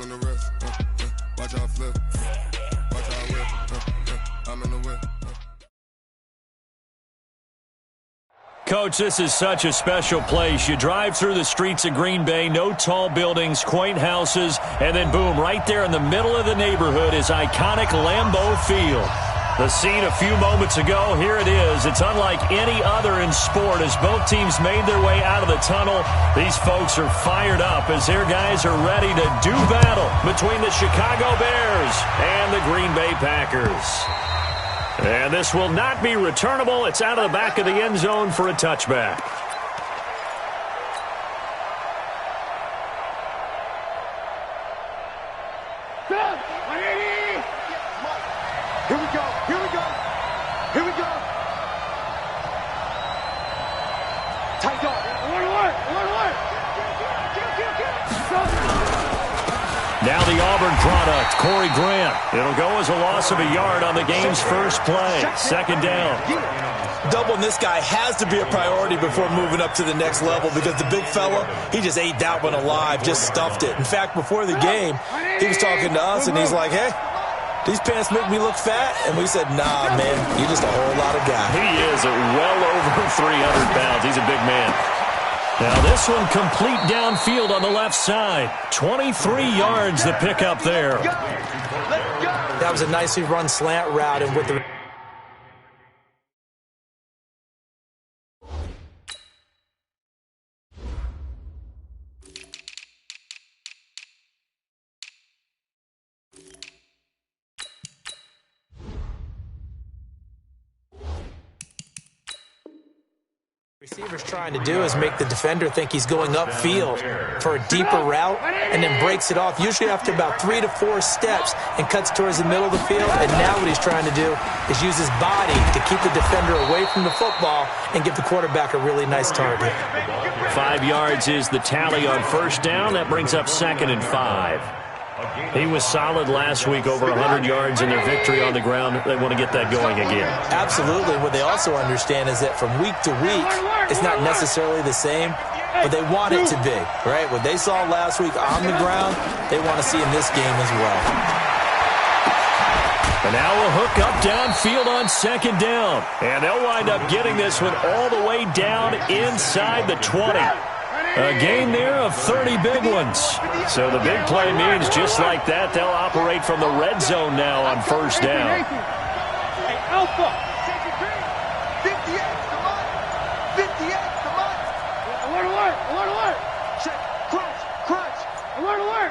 all in the rest. Watch how I flip. Watch how I whip. I'm in the whip. Coach, this is such a special place. You drive through the streets of Green Bay, no tall buildings, quaint houses, and then boom, right there in the middle of the neighborhood is iconic Lambeau Field. The scene a few moments ago, here it is. It's unlike any other in sport as both teams made their way out of the tunnel. These folks are fired up as their guys are ready to do battle between the Chicago Bears and the Green Bay Packers. And this will not be returnable. It's out of the back of the end zone for a touchback. Here we go. Here we go. Here we go. Tight dog. Alert. Now the Auburn product, Corey Grant. It'll go as a loss of a yard on the game's first play. Second down. Doubling this guy has to be a priority before moving up to the next level because the big fella, he just ate that one alive, just stuffed it. In fact, before the game, he was talking to us, and he's like, hey, these pants make me look fat? And we said, nah, man, you're just a whole lot of guy. He is well over 300 pounds. He's a big man. Now this one complete downfield on the left side. 23 yards the pickup there. That was a nicely run slant route, and with the receiver's trying to do is make the defender think he's going upfield for a deeper route and then breaks it off, usually after about 3 to 4 steps, and cuts towards the middle of the field. And now what he's trying to do is use his body to keep the defender away from the football and give the quarterback a really nice target. 5 yards is the tally on first down. That brings up 2nd and 5. He was solid last week, over 100 yards in their victory on the ground. They want to get that going again. Absolutely. What they also understand is that from week to week, it's not necessarily the same, but they want it to be, right? What they saw last week on the ground, they want to see in this game as well. And now a hook up downfield on second down. And they'll wind up getting this one all the way down inside the 20. A gain there of 30 big ones. So the big play means just like that, they'll operate from the red zone now on first down. Hey, Alpha. 58, come on. 58, come on. Alert. Check. Crunch. Alert.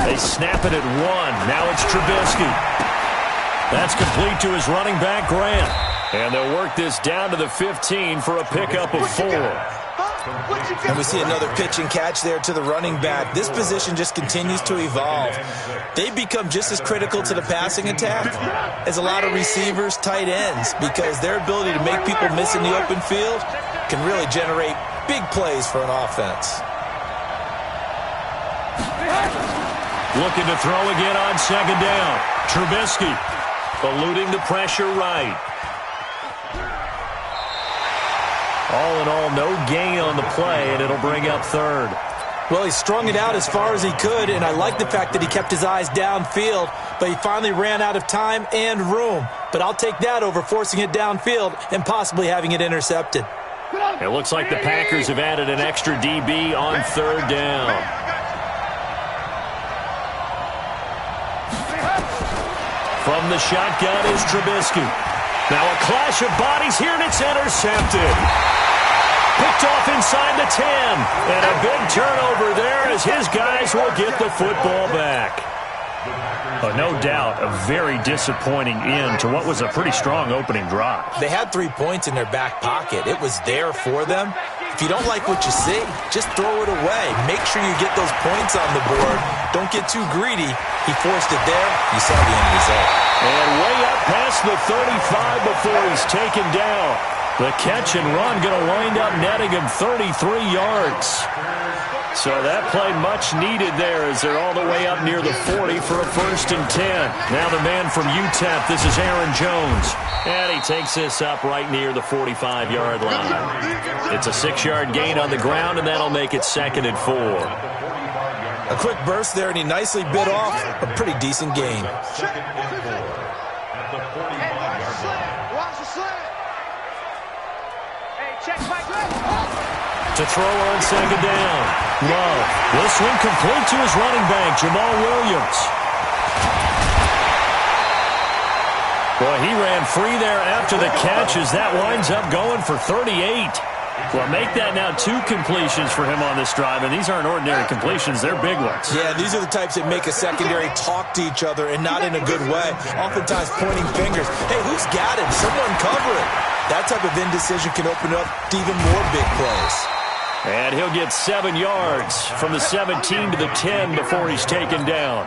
They snap it at 1. Now it's Trubisky. That's complete to his running back, Grant. And they'll work this down to the 15 for a pickup of 4. And we see another pitch and catch there to the running back. This position just continues to evolve. They become just as critical to the passing attack as a lot of receivers, tight ends, because their ability to make people miss in the open field can really generate big plays for an offense. Looking to throw again on second down. Trubisky eluding the pressure right. All in all, no gain on the play, and it'll bring up 3rd. Well, he strung it out as far as he could, and I like the fact that he kept his eyes downfield, but he finally ran out of time and room. But I'll take that over forcing it downfield and possibly having it intercepted. It looks like the Packers have added an extra DB on 3rd down. From the shotgun is Trubisky. Now a clash of bodies here, and it's intercepted. Picked off inside the 10. And a big turnover there as his guys will get the football back. No doubt a very disappointing end to what was a pretty strong opening drive. They had 3 points in their back pocket. It was there for them. If you don't like what you see, just throw it away. Make sure you get those points on the board. Don't get too greedy. He forced it there. You saw the end result. And way up past the 35 before he's taken down. The catch and run going to wind up netting him 33 yards. So that play much needed there as they're all the way up near the 40 for a 1st and 10. Now the man from UTEP, this is Aaron Jones. And he takes this up right near the 45-yard line. It's a 6-yard gain on the ground, and that'll make it 2nd and 4. A quick burst there, and he nicely bit off a pretty decent gain. To throw on second down. Love will swing complete to his running back, Jamal Williams. Boy, he ran free there after the catch as that winds up going for 38. Well, make that now 2 completions for him on this drive, and these aren't ordinary completions. They're big ones. Yeah, these are the types that make a secondary talk to each other, and not in a good way. Oftentimes pointing fingers. Hey, who's got him? Someone cover it. That type of indecision can open up to even more big plays. And he'll get 7 yards from the 17 to the 10 before he's taken down.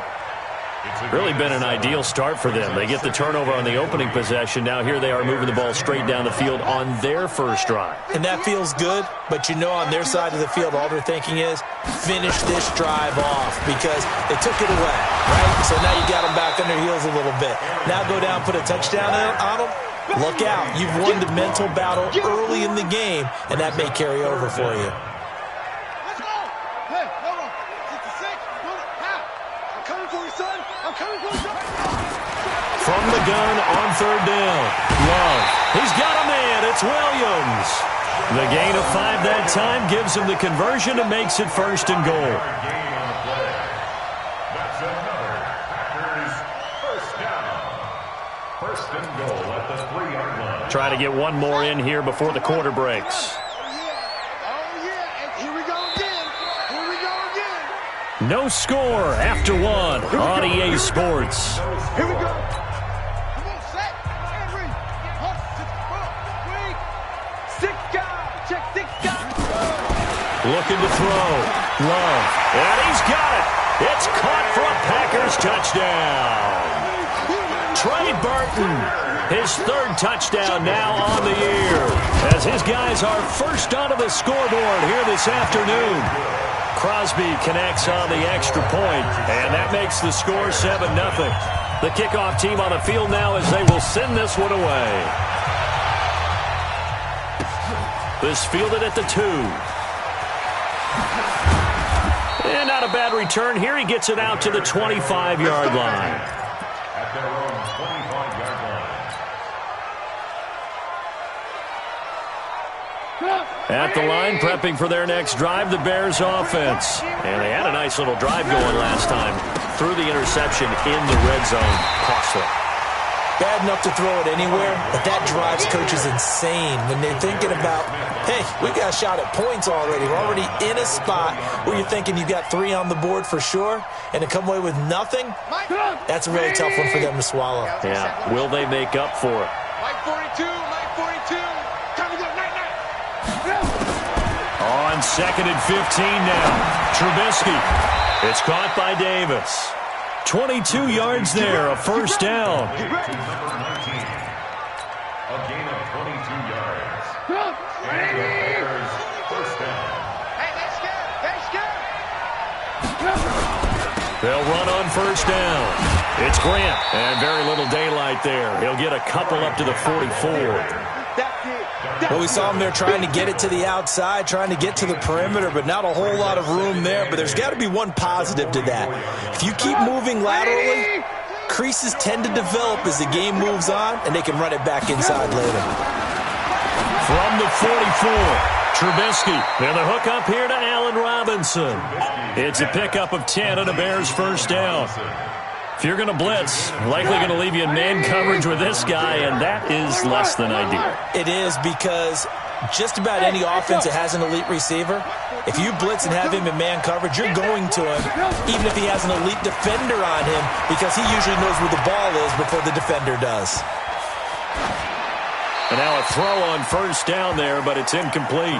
Really been an ideal start for them. They get the turnover on the opening possession. Now here they are moving the ball straight down the field on their first drive. And that feels good, but you know on their side of the field all they're thinking is finish this drive off because they took it away, right? So now you got them back on their heels a little bit. Now go down, put a touchdown on them. Look out. You've won the mental battle early in the game, and that may carry over for you. From the gun on third down. Love. He's got a man. It's Williams. The gain of 5 that time gives him the conversion and makes it 1st and goal. First and goal at the 3-yard line. Trying to get one more in here before the quarter breaks. No score after 1 on EA Sports. Here we go. Come on, set. And read. 6 guys. Check 6 guys. Looking to throw. Love. And he's got it. It's caught for a Packers touchdown. Trey Burton, his 3rd touchdown now on the year, as his guys are first onto the scoreboard here this afternoon. Crosby connects on the extra point, and that makes the score 7-0. The kickoff team on the field now as they will send this one away. This fielded at the 2. And not a bad return here. He gets it out to the 25-yard line. At their own 25-yard line. At the line, prepping for their next drive, the Bears offense. And they had a nice little drive going last time. Threw the interception in the red zone. Costly. Bad enough to throw it anywhere, but that drives coaches insane when they're thinking about, hey, we got a shot at points already. We're already in a spot where you're thinking you got 3 on the board for sure, and to come away with nothing, that's a really tough one for them to swallow. Yeah, will they make up for it? Mike 42, Mike 42. Time to go, night. On 2nd and 15 now. Trubisky. It's caught by Davis. 22 yards there, a first down. A gain of 22 yards. And the Bears first down. Hey, that's good. They'll run on first down. It's Grant, and very little daylight there. He'll get a couple up to the 44. Well, we saw him there trying to get it to the outside, trying to get to the perimeter, but not a whole lot of room there. But there's got to be one positive to that. If you keep moving laterally, creases tend to develop as the game moves on, and they can run it back inside later. From the 44, Trubisky. And the hook up here to Allen Robinson. It's a pickup of 10 and a Bears first down. If you're going to blitz, likely going to leave you in man coverage with this guy, and that is less than ideal. It is because just about any offense that has an elite receiver, if you blitz and have him in man coverage, you're going to him, even if he has an elite defender on him, because he usually knows where the ball is before the defender does. And now a throw on first down there, but it's incomplete.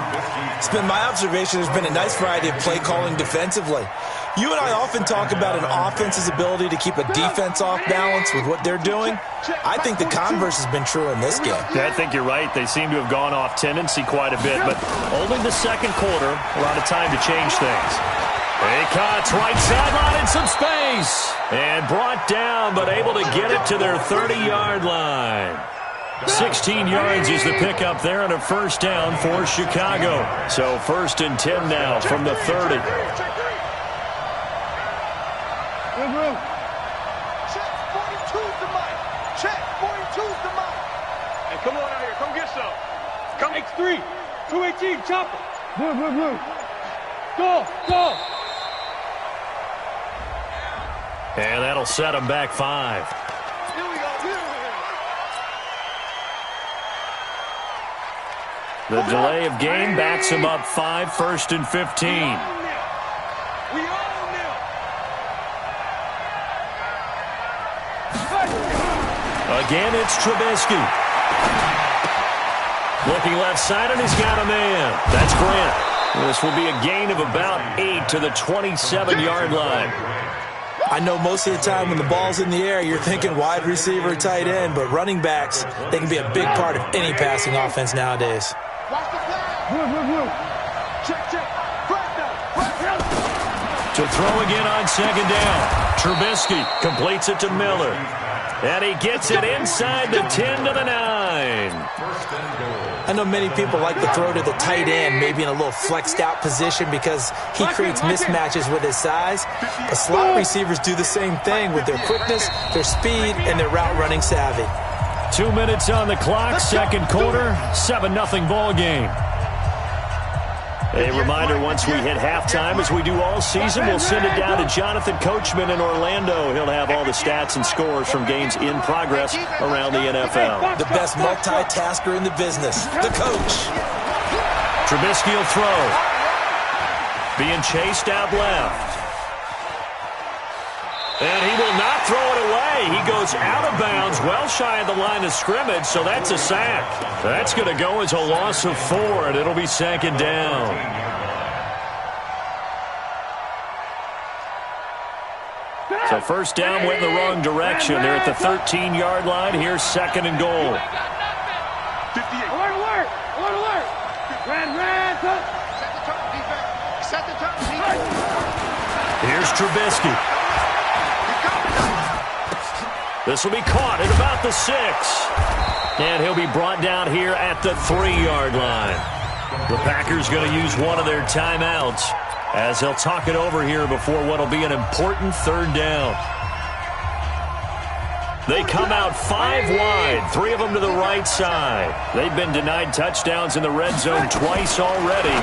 It's been my observation, there's been a nice variety of play calling defensively. You and I often talk about an offense's ability to keep a defense off balance with what they're doing. I think the converse has been true in this game. Yeah, I think you're right. They seem to have gone off tendency quite a bit, but only the second quarter, a lot of time to change things. He cuts right sideline in some space. And brought down, but able to get it to their 30-yard line. 16 yards is the pickup there and a first down for Chicago. So 1st and 10 now from the 30. Check, 42's the mic. Check, 42's the mic. Hey, come on out here. Come get some. Come X3. 218, chopper. Go. And that'll set them back 5. Here we go. The delay of game backs him up 5, 1st and 15. We all nil. Again, it's Trubisky. Looking left side, and he's got a man. That's Grant. This will be a gain of about 8 to the 27-yard line. I know most of the time when the ball's in the air, you're thinking wide receiver, tight end, but running backs, they can be a big part of any passing offense nowadays. Watch the flag. Check. To throw again on 2nd down. Trubisky completes it to Miller. And he gets it inside the 10 to the 9. I know many people like to throw to the tight end, maybe in a little flexed out position because he creates mismatches with his size. But slot receivers do the same thing with their quickness, their speed, and their route running savvy. 2 minutes on the clock, 2nd quarter, 7-0 ball game. A reminder, once we hit halftime, as we do all season, we'll send it down to Jonathan Coachman in Orlando. He'll have all the stats and scores from games in progress around the NFL. The best multitasker in the business, the coach. Trubisky will throw. Being chased out left. And he will not throw it away. He goes out of bounds, well shy of the line of scrimmage, so that's a sack. That's going to go as a loss of 4, and it'll be 2nd down. So 1st down went in the wrong direction. They're at the 13-yard line. Here's 2nd and goal. Alert. Ran. Set the tone, defense. Here's Trubisky. This will be caught at about the 6. And he'll be brought down here at the 3-yard line. The Packers going to use one of their timeouts as they'll talk it over here before what will be an important 3rd down. They come out 5 wide, 3 of them to the right side. They've been denied touchdowns in the red zone twice already.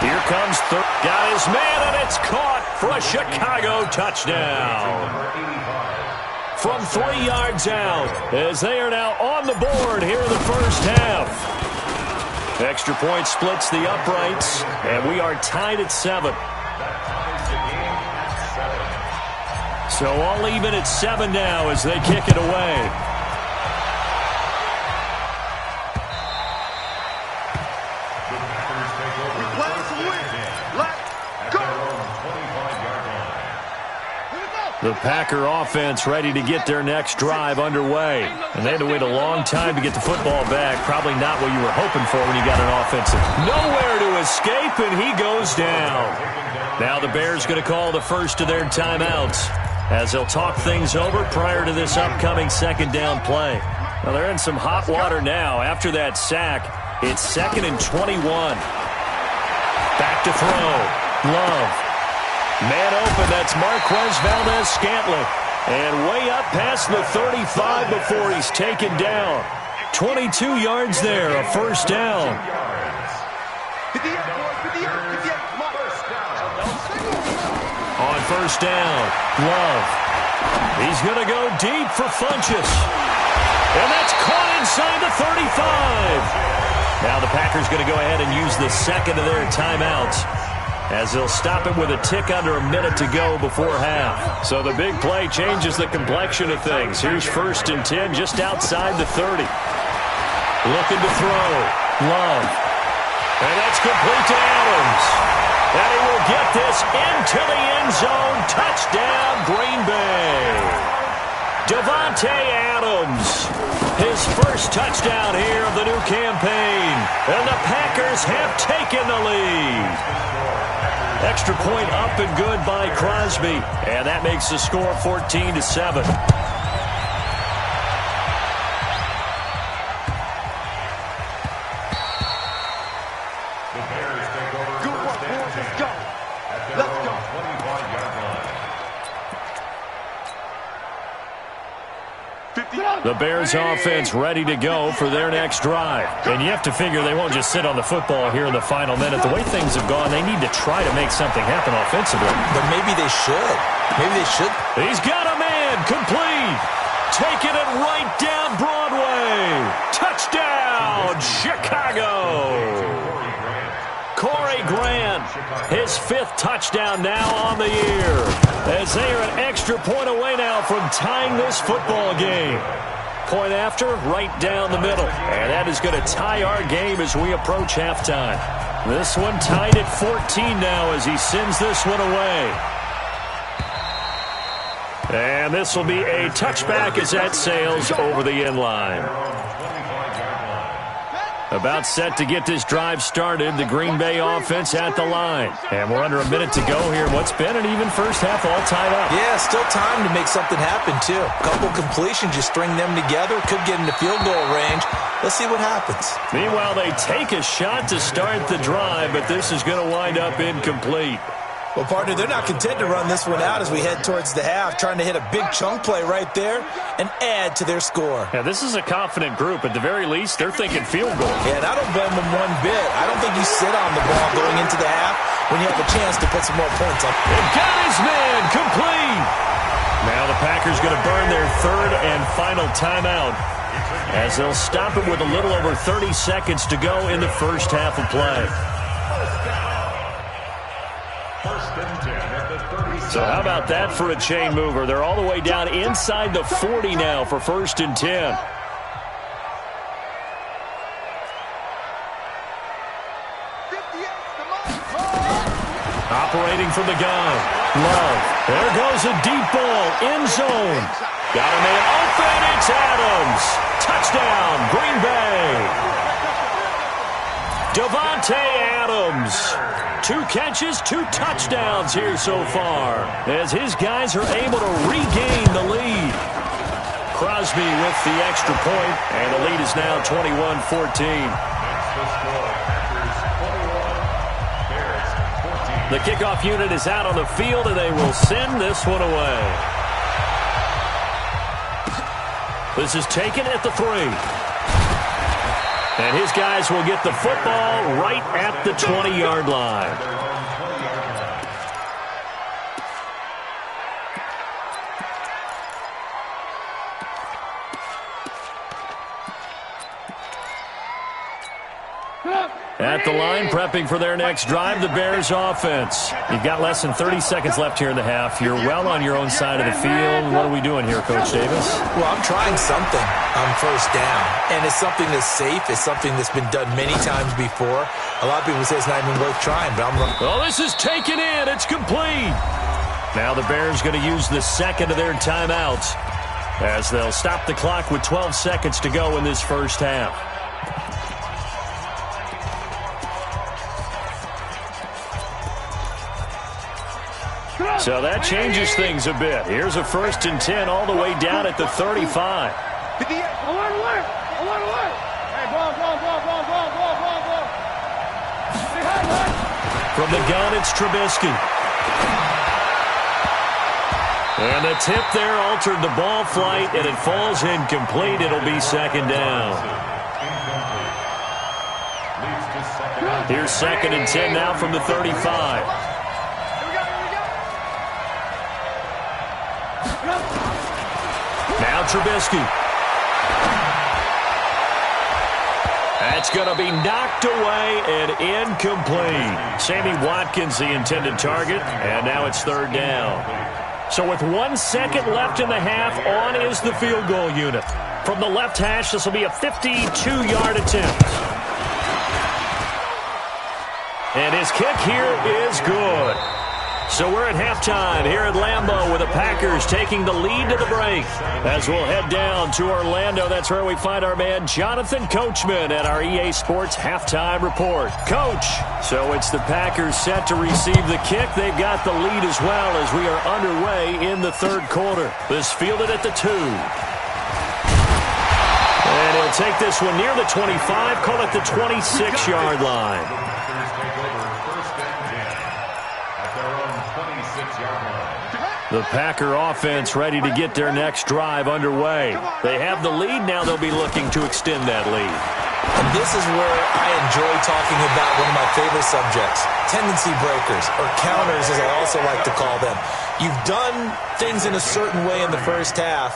Here comes third. Got his man, and it's caught for a Chicago touchdown. From 3 yards out, as they are now on the board here in the 1st half. Extra point splits the uprights, and we are tied at 7. So all even at 7 now as they kick it away. We play to win. Let's go. The Packer offense ready to get their next drive underway. And they had to wait a long time to get the football back. Probably not what you were hoping for when you got an offensive. Nowhere to escape, and he goes down. Now the Bears going to call the first of their timeouts as they'll talk things over prior to this upcoming 2nd down play. Now they're in some hot water now. After that sack, it's 2nd and 21. Back to throw. Love. Man open, that's Marquez Valdez-Scantling. And way up past the 35 before he's taken down. 22 yards there, a 1st down. On 1st down, Love. He's going to go deep for Funchess. And that's caught inside the 35. Now the Packers going to go ahead and use the 2nd of their timeouts, as they'll stop it with a tick under a minute to go before half. So the big play changes the complexion of things. Here's 1st and 10 just outside the 30. Looking to throw. Love. And that's complete to Adams. And he will get this into the end zone. Touchdown, Green Bay. Davante Adams. His first touchdown here of the new campaign. And the Packers have taken the lead. Extra point up and good by Crosby. And that makes the score 14-7. The Bears offense ready to go for their next drive. And you have to figure they won't just sit on the football here in the final minute. The way things have gone, they need to try to make something happen offensively. But maybe they should. Maybe they should. He's got a man complete. Taking it right down Broadway. Touchdown, Chicago. Corey Grant, his 5th touchdown now on the year, as they are an extra point away now from tying this football game. Point after, right down the middle. And that is going to tie our game as we approach halftime. This one tied at 14 now as he sends this one away. And this will be a touchback as that sails over the end line. About set to get this drive started, the Green Bay offense at the line. And we're under a minute to go here. What's been an even first half all tied up. Yeah, still time to make something happen, too. A couple completions, you string them together, could get into field goal range. Let's see what happens. Meanwhile, they take a shot to start the drive, but this is going to wind up incomplete. Well, partner, they're not content to run this one out as we head towards the half, trying to hit a big chunk play right there and add to their score. Yeah, this is a confident group. At the very least, they're thinking field goal. Yeah, and I don't blame them one bit. I don't think you sit on the ball going into the half when you have a chance to put some more points up. They've got his man complete. Now the Packers going to burn their 3rd and final timeout as they'll stop it with a little over 30 seconds to go in the first half of play. So how about that for a chain mover? They're all the way down inside the 40 now for 1st and 10. Operating from the gun. Love. There goes a deep ball. End zone. Got a man open. It's Adams. Touchdown, Green Bay. Davante Adams. 2 catches, 2 touchdowns here so far, as his guys are able to regain the lead. Crosby with the extra point, and the lead is now 21-14. The kickoff unit is out on the field, and they will send this one away. This is taken at the 3. And his guys will get the football right at the 20-yard line. At the line, prepping for their next drive, the Bears offense. You've got less than 30 seconds left here in the half. You're well on your own side of the field. What are we doing here, Coach Davis? Well, I'm trying something on 1st down, and it's something that's safe. It's something that's been done many times before. A lot of people say it's not even worth trying, but I'm wrong. Oh, this is taken in. It's complete. Now the Bears going to use the 2nd of their timeouts as they'll stop the clock with 12 seconds to go in this first half. So that changes things a bit. Here's a 1st and 10 all the way down at the 35. From the gun, it's Trubisky. And the tip there altered the ball flight, and it falls incomplete. It'll be 2nd down. Here's 2nd and 10 now from the 35. Now Trubisky. That's going to be knocked away and incomplete. Sammy Watkins, the intended target, and now it's 3rd down. So with 1 second left in the half, on is the field goal unit. From the left hash, this will be a 52-yard attempt. And his kick here is good. So we're at halftime here at Lambeau with the Packers taking the lead to the break. As we'll head down to Orlando, that's where we find our man Jonathan Coachman at our EA Sports Halftime Report. Coach, so it's the Packers set to receive the kick. They've got the lead as well as we are underway in the 3rd quarter. This fielded at the 2. And he'll take this one near the 25, call it the 26-yard line. The Packer offense ready to get their next drive underway. They have the lead. Now they'll be looking to extend that lead. And this is where I enjoy talking about one of my favorite subjects, tendency breakers, or counters as I also like to call them. You've done things in a certain way in the first half,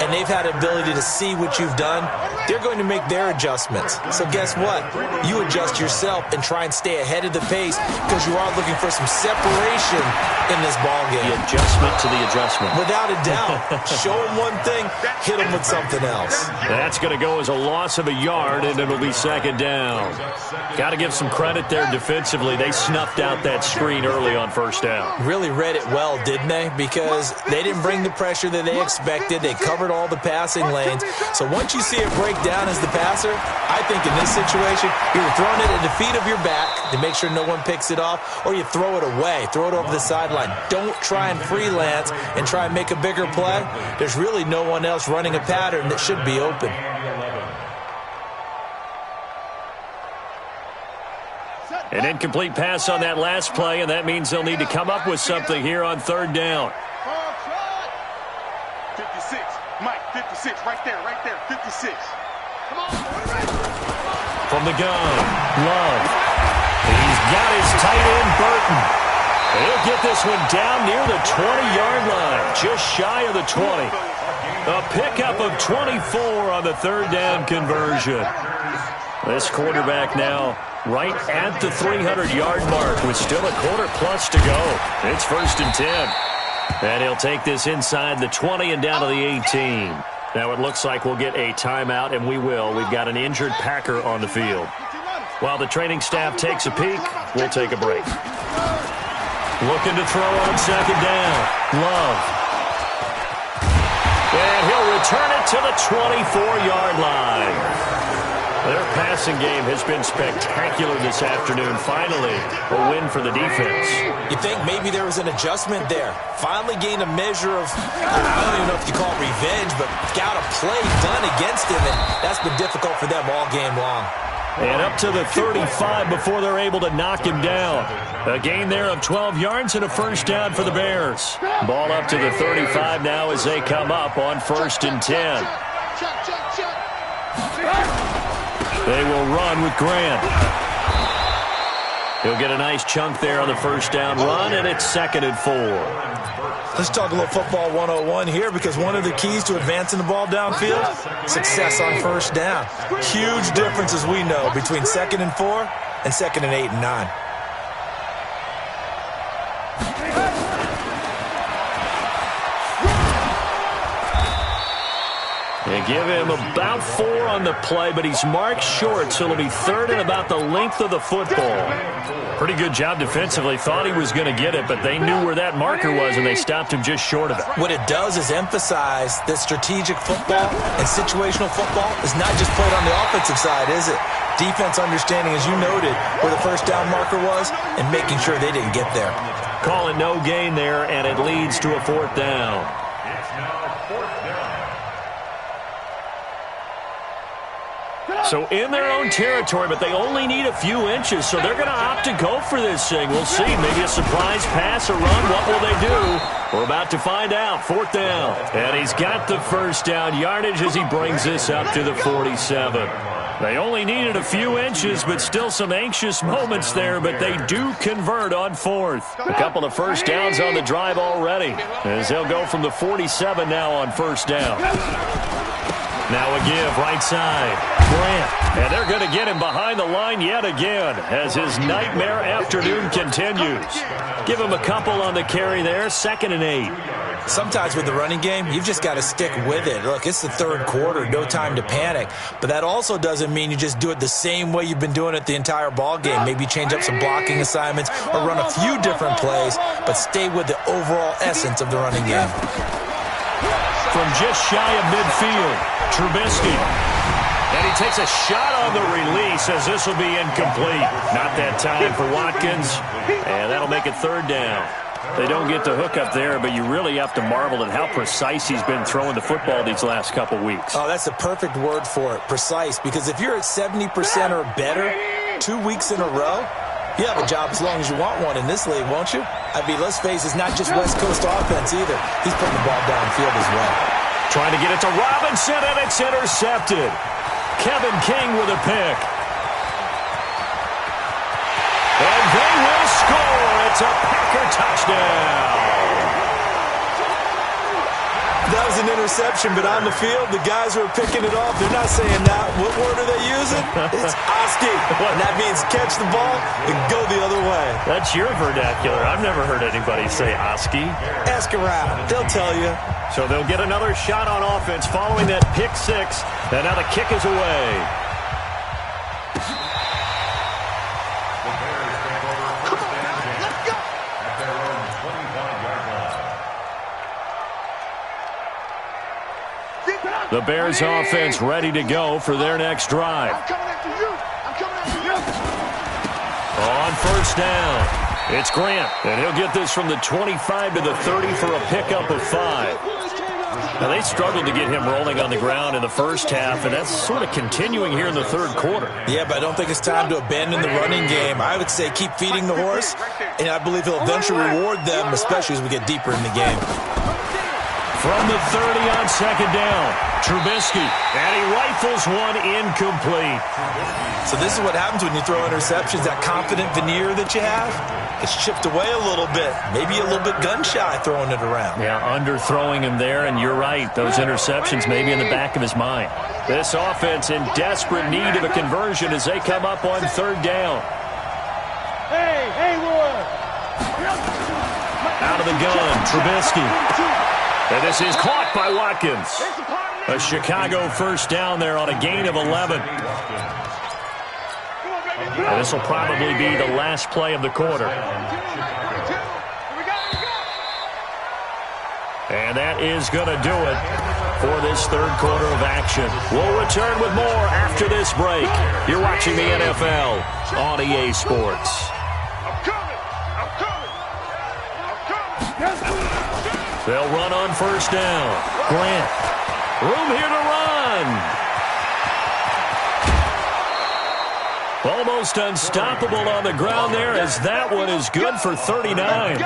and they've had the ability to see what you've done. They're going to make their adjustments. So guess what? You adjust yourself and try and stay ahead of the pace because you are looking for some separation in this ball game. The adjustment to the adjustment. Without a doubt. Show them one thing, hit them with something else. That's going to go as a loss of a yard, and it'll be second down. Got to give some credit there defensively. They snuffed out that screen early on first down. Really read it well, didn't they? Because they didn't bring the pressure that they expected. They covered all the passing lanes. So once you see it break down as the passer, I think in this situation, you're throwing it at the feet of your back to make sure no one picks it off, or you throw it away, throw it over the sideline. Don't try and freelance and try and make a bigger play. There's really no one else running a pattern that should be open. An incomplete pass on that last play, and that means they'll need to come up with something here on third down. 56. Mike, 56. Right there, 56. Come on. From the gun, Love. He's got his tight end, Burton. He'll get this one down near the 20-yard line, just shy of the 20. A pickup of 24 on the third down conversion. This quarterback now right at the 300-yard mark with still a quarter plus to go. It's 1st and 10. And he'll take this inside the 20 and down to the 18. Now it looks like we'll get a timeout, and we will. We've got an injured Packer on the field. While the training staff takes a peek, we'll take a break. Looking to throw on second down. Love. And he'll return it to the 24-yard line. Their passing game has been spectacular this afternoon. Finally, a win for the defense. You think maybe there was an adjustment there. Finally gained a measure of, I don't even know if you call it revenge, but got a play done against him, and that's been difficult for them all game long. And up to the 35 before they're able to knock him down. A gain there of 12 yards and a first down for the Bears. Ball up to the 35 now as they come up on 1st and 10. They will run with Grant. He'll get a nice chunk there on the first down run, and it's 2nd and 4. Let's talk a little football 101 here, because one of the keys to advancing the ball downfield, success on first down. Huge difference, as we know, between 2nd and 4 and 2nd and 8 and 9. They give him about 4 on the play, but he's marked short, so it'll be 3rd and about the length of the football. Pretty good job defensively. Thought he was going to get it, but they knew where that marker was, and they stopped him just short of it. What it does is emphasize that strategic football and situational football is not just played on the offensive side, is it? Defense understanding, as you noted, where the first down marker was and making sure they didn't get there. Calling no gain there, and it leads to a 4th down. So in their own territory, but they only need a few inches, so they're going to opt to go for this thing. We'll see. Maybe a surprise pass or run. What will they do? We're about to find out. 4th down. And he's got the first down yardage as he brings this up to the 47. They only needed a few inches, but still some anxious moments there, but they do convert on 4th. A couple of first downs on the drive already, as they'll go from the 47 now on first down. Now a give, right side, Grant. And they're going to get him behind the line yet again as his nightmare afternoon continues. Give him a couple on the carry there, 2nd and 8. Sometimes with the running game, you've just got to stick with it. Look, it's the 3rd quarter, no time to panic. But that also doesn't mean you just do it the same way you've been doing it the entire ball game. Maybe change up some blocking assignments or run a few different plays, but stay with the overall essence of the running game. From just shy of midfield, Trubisky. And he takes a shot on the release as this will be incomplete. Not that time for Watkins. And that'll make it 3rd down. They don't get the hook up there, but you really have to marvel at how precise he's been throwing the football these last couple weeks. Oh, that's a perfect word for it, precise. Because if you're at 70% or better 2 weeks in a row, You have a job as long as you want one in this league, won't you? I mean, let's face it, it's not just West Coast offense either. He's putting the ball downfield as well. Trying to get it to Robinson, and it's intercepted. Kevin King with a pick. And they will score. It's a Packer touchdown. That was an interception, but on the field, the guys who are picking it off, they're not saying that. What word are they using? It's Oski. And that means catch the ball and go the other way. That's your vernacular. I've never heard anybody say Oski. Ask around. They'll tell you. So they'll get another shot on offense following that pick six. And now the kick is away. The Bears offense ready to go for their next drive. On first down, it's Grant, and he'll get this from the 25 to the 30 for a pickup of 5. Now, they struggled to get him rolling on the ground in the first half, and that's sort of continuing here in the third quarter. Yeah, but I don't think it's time to abandon the running game. I would say keep feeding the horse, and I believe he'll eventually reward them, especially as we get deeper in the game. From the 30 on second down, Trubisky, and he rifles one incomplete. So this is what happens when you throw interceptions. That confident veneer that you have, it's chipped away a little bit. Maybe a little bit gun-shy throwing it around. Yeah, underthrowing him there, and you're right. Those interceptions may be in the back of his mind. This offense in desperate need of a conversion as they come up on third down. Hey, Roy. Out of the gun, Trubisky. And this is caught by Watkins. A Chicago first down there on a gain of 11. And this will probably be the last play of the quarter. And that is going to do it for this third quarter of action. We'll return with more after this break. You're watching the NFL on EA Sports. They'll run on first down. Grant. Room here to run. Almost unstoppable on the ground there as that one is good for 39.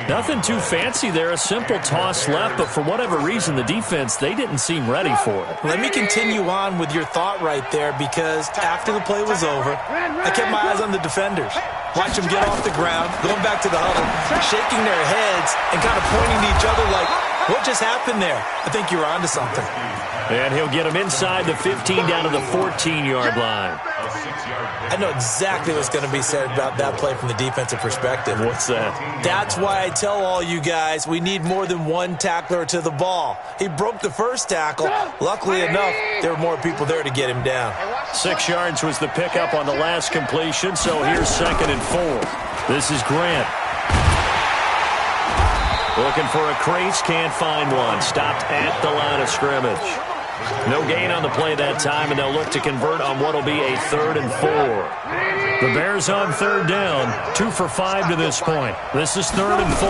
Nothing too fancy there. A simple toss left, but for whatever reason, the defense, they didn't seem ready for it. Let me continue on with your thought right there because after the play was over, I kept my eyes on the defenders. Watch them get off the ground, going back to the huddle, shaking their heads and kind of pointing to each other like, what just happened there? I think you're onto something. And he'll get him inside the 15 down to the 14-yard line. I know exactly what's going to be said about that play from the defensive perspective. What's that? That's why I tell all you guys we need more than one tackler to the ball. He broke the first tackle. Luckily enough, there were more people there to get him down. 6 yards was the pickup on the last completion, so here's 2nd and 4. This is Grant. Looking for a crease, can't find one. Stopped at the line of scrimmage. No gain on the play that time, and they'll look to convert on what will be a 3rd and 4. The Bears on third down, 2 for 5 to this point. This is 3rd and 4.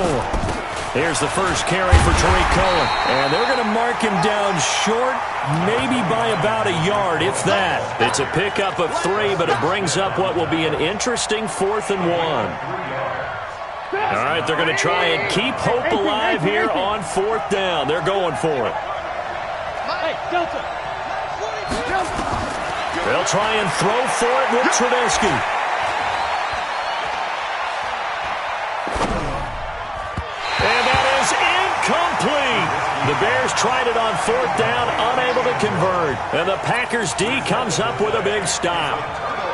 Here's the first carry for Tariq Cohen, and they're going to mark him down short, maybe by about a yard, if that. It's a pickup of 3, but it brings up what will be an interesting 4th and 1. All right, they're going to try and keep hope alive here on 4th down. They're going for it. They'll try and throw for it with Trubisky. And that is incomplete. The Bears tried it on 4th down, unable to convert. And the Packers D comes up with a big stop.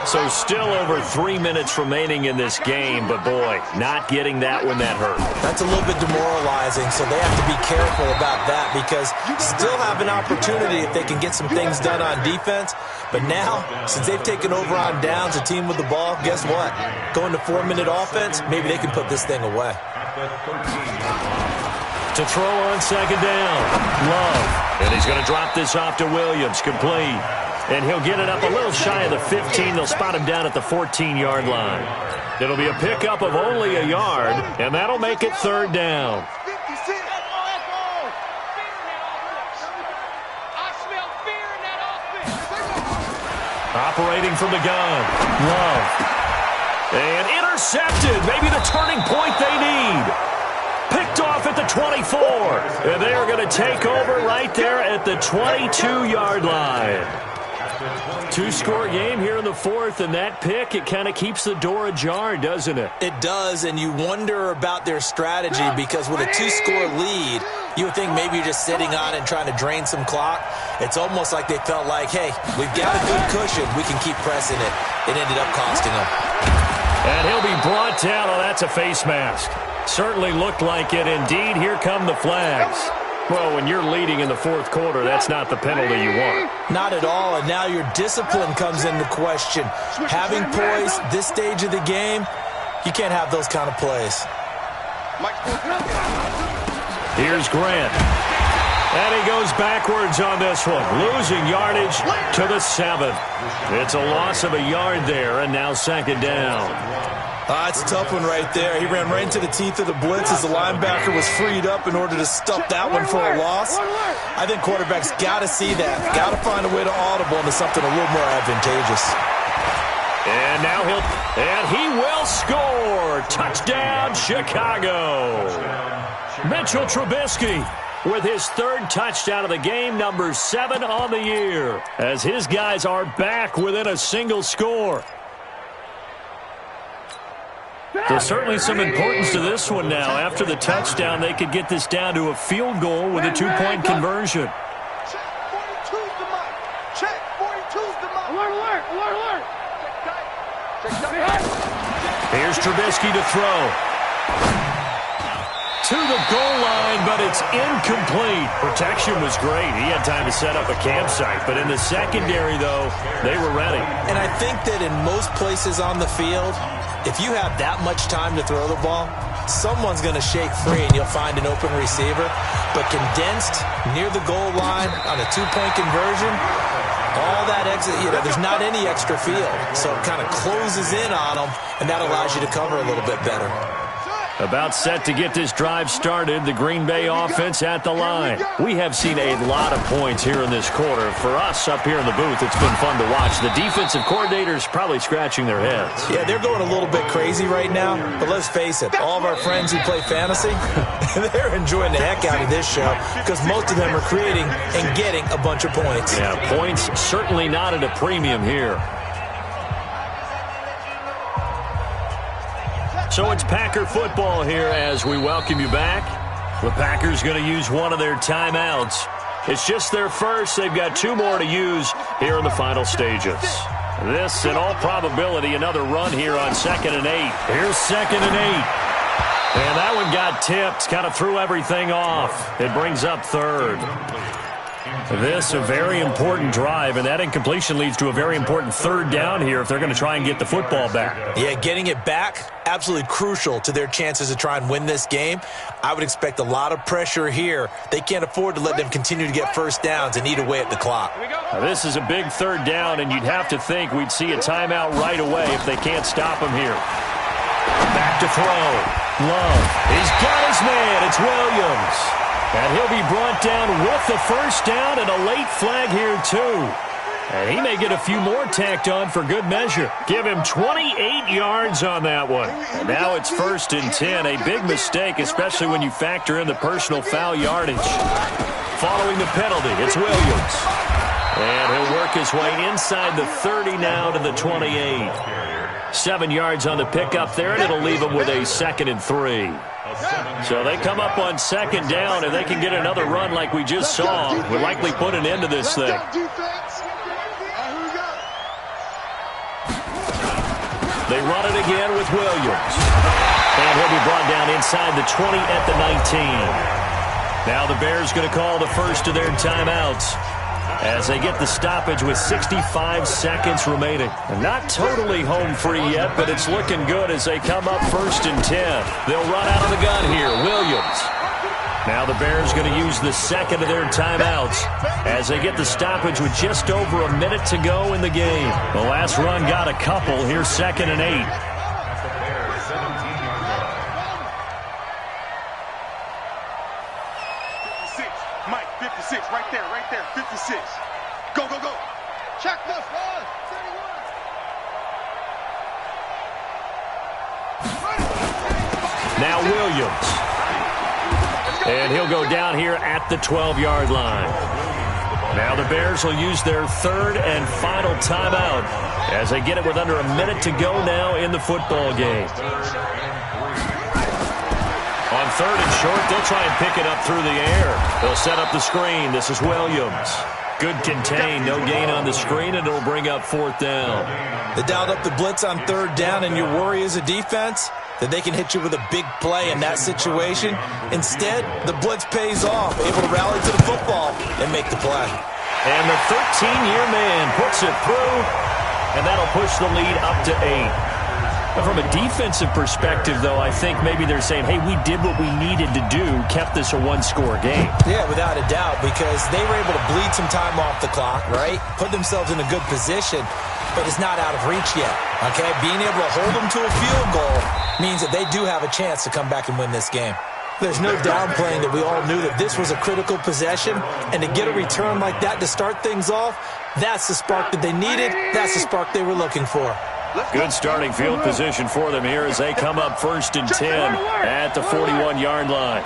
So still over 3 minutes remaining in this game, but boy, not getting that when that hurt. That's a little bit demoralizing, so they have to be careful about that because still have an opportunity if they can get some things done on defense. But now, since they've taken over on downs, a team with the ball, guess what? Going to 4-minute offense, maybe they can put this thing away. To throw on 2nd down, Love. And he's going to drop this off to Williams, complete. And he'll get it up a little shy of the 15. They'll spot him down at the 14-yard line. It'll be a pickup of only a yard, and that'll make it 3rd down. Operating from the gun, Love. And Intercepted. Maybe the turning point they need. Picked off at the 24. And they are going to take over right there at the 22-yard line. Two-score game here in the fourth, and that pick, it kind of keeps the door ajar, doesn't it? It does, and you wonder about their strategy because with a two-score lead, you would think maybe you're just sitting on it and trying to drain some clock. It's almost like they felt like, hey, we've got a good cushion. We can keep pressing it. It ended up costing them. And he'll be brought down. Oh, that's a face mask. Certainly looked like it. Indeed, here come the flags. Well, when you're leading in the fourth quarter, that's not the penalty you want. Not at all, and now your discipline comes into question. Having poise this stage of the game, you can't have those kind of plays. Here's Grant. And he goes backwards on this one, losing yardage to the 7. It's a loss of a yard there, and now second down. It's a tough one right there. He ran right into the teeth of the blitz as the linebacker was freed up in order to stuff that one for a loss. I think quarterbacks got to see that. Got to find a way to audible into something a little more advantageous. And now he will score. Touchdown, Chicago. Mitchell Trubisky with his third touchdown of the game, number 7 on the year, as his guys are back within a single score. There's certainly some importance to this one now. After the touchdown, they could get this down to a field goal with a 2-point conversion. Check 42's the mark. Check 42's the mark. Alert, alert, alert, alert. Here's Trubisky to throw. To the goal line, but it's incomplete. Protection was great. He had time to set up a campsite. But in the secondary, though, they were ready. And I think that in most places on the field, if you have that much time to throw the ball, someone's going to shake free and you'll find an open receiver. But condensed near the goal line on a 2-point conversion, all that exit, there's not any extra field. So it kind of closes in on them, and that allows you to cover a little bit better. About set to get this drive started, the Green Bay offense at the line. We have seen a lot of points here in this quarter. For us up here in the booth, it's been fun to watch. The defensive coordinators probably scratching their heads. Yeah, they're going a little bit crazy right now, but let's face it, all of our friends who play fantasy, they're enjoying the heck out of this show because most of them are creating and getting a bunch of points. Yeah, points certainly not at a premium here. So it's Packer football here as we welcome you back. The Packers going to use one of their timeouts. It's just their first. They've got 2 more to use here in the final stages. This, in all probability, another run here on 2nd and 8. Here's 2nd and 8. And that one got tipped, kind of threw everything off. It brings up 3rd. This, a very important drive, and that incompletion leads to a very important 3rd down here if they're going to try and get the football back. Yeah, getting it back, absolutely crucial to their chances to try and win this game. I would expect a lot of pressure here. They can't afford to let them continue to get first downs and eat away at the clock. Now, this is a big 3rd down, and you'd have to think we'd see a timeout right away if they can't stop him here. Back to throw. Love. He's got his man. It's Williams. And he'll be brought down with the first down and a late flag here, too. And he may get a few more tacked on for good measure. Give him 28 yards on that one. And now it's 1st and 10. A big mistake, especially when you factor in the personal foul yardage. Following the penalty, it's Williams. And he'll work his way inside the 30 now to the 28. 7 yards on the pickup there, and it'll leave him with a 2nd and 3. So they come up on 2nd down, and they can get another run like we just saw. Would likely put an end to this thing. They run it again with Williams. And he'll be brought down inside the 20 at the 19. Now the Bears going to call the first of their timeouts as they get the stoppage with 65 seconds remaining. And not totally home free yet, but it's looking good as they come up 1st and 10. They'll run out of the gun here. Williams. Now the Bears going to use the 2nd of their timeouts as they get the stoppage with just over a minute to go in the game. The last run got a couple. Here's 2nd and 8. Right there, 56. Go, go, go. Check this one. Now Williams. And he'll go down here at the 12-yard line. Now the Bears will use their third and final timeout as they get it with under a minute to go now in the football game. On third and short, they'll try and pick it up through the air. They'll set up the screen. This is Williams. Good contain, no gain on the screen, and it'll bring up fourth down. They dialed up the blitz on third down, and your worry as a defense that they can hit you with a big play in that situation. Instead, the blitz pays off, able to rally to the football and make the play. And the 13-year man puts it through, and that'll push the lead up to 8. From a defensive perspective, though, I think maybe they're saying, hey, we did what we needed to do, kept this a one-score game. Yeah, without a doubt, because they were able to bleed some time off the clock, right? Put themselves in a good position, but it's not out of reach yet, okay? Being able to hold them to a field goal means that they do have a chance to come back and win this game. There's no downplaying that we all knew that this was a critical possession, and to get a return like that to start things off, that's the spark that they needed. That's the spark they were looking for. Good starting field position for them here as they come up 1st and 10 at the 41-yard line.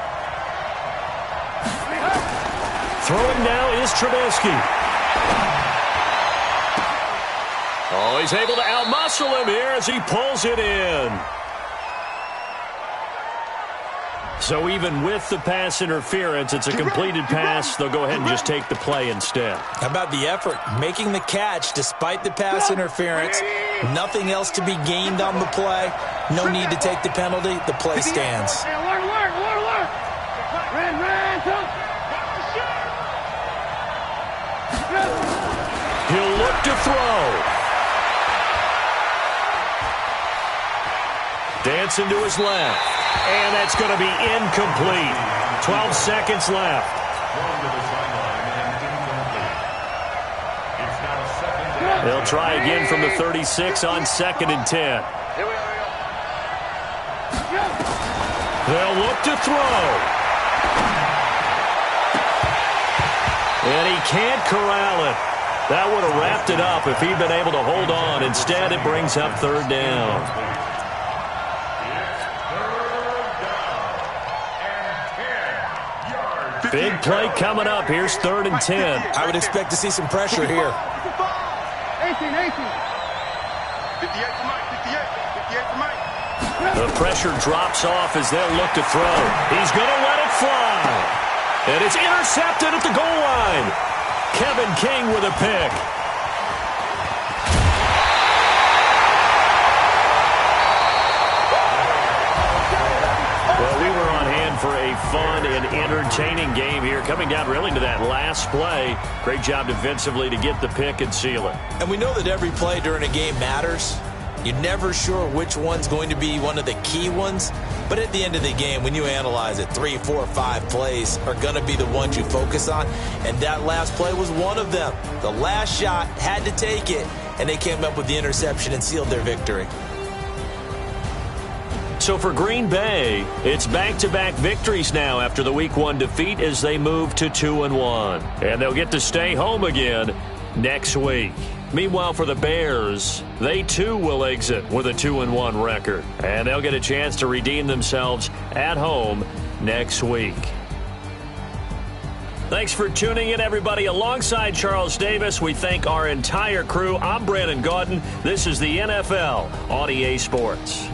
Throwing now is Trubisky. Oh, he's able to outmuscle him here as he pulls it in. So even with the pass interference, it's a completed pass. They'll go ahead and just take the play instead. How about the effort? Making the catch despite the pass interference. Nothing else to be gained on the play. No need to take the penalty. The play stands. He'll look to throw. Dancing to his left. And that's going to be incomplete. 12 seconds left. They'll try again from the 36 on 2nd and 10. They'll look to throw. And he can't corral it. That would have wrapped it up if he'd been able to hold on. Instead, it brings up 3rd down. Big play coming up. Here's 3rd and 10. I would expect to see some pressure here. 18. 58 for Mike. 58 for Mike. The pressure drops off as they'll look to throw. He's going to let it fly. And it's intercepted at the goal line. Kevin King with a pick. Well, we were on hand for a fun and entertaining game here, coming down really to that last play. Great job defensively to get the pick and seal it. And we know that every play during a game matters. You're never sure which one's going to be one of the key ones. But at the end of the game, when you analyze it, 3, 4, 5 plays are going to be the ones you focus on. And that last play was one of them. The last shot had to take it, and they came up with the interception and sealed their victory. So for Green Bay, it's back-to-back victories now after the Week 1 defeat as they move to 2-1. And they'll get to stay home again next week. Meanwhile, for the Bears, they too will exit with a 2-1 record. And they'll get a chance to redeem themselves at home next week. Thanks for tuning in, everybody. Alongside Charles Davis, we thank our entire crew. I'm Brandon Gaudin. This is the NFL on EA Sports.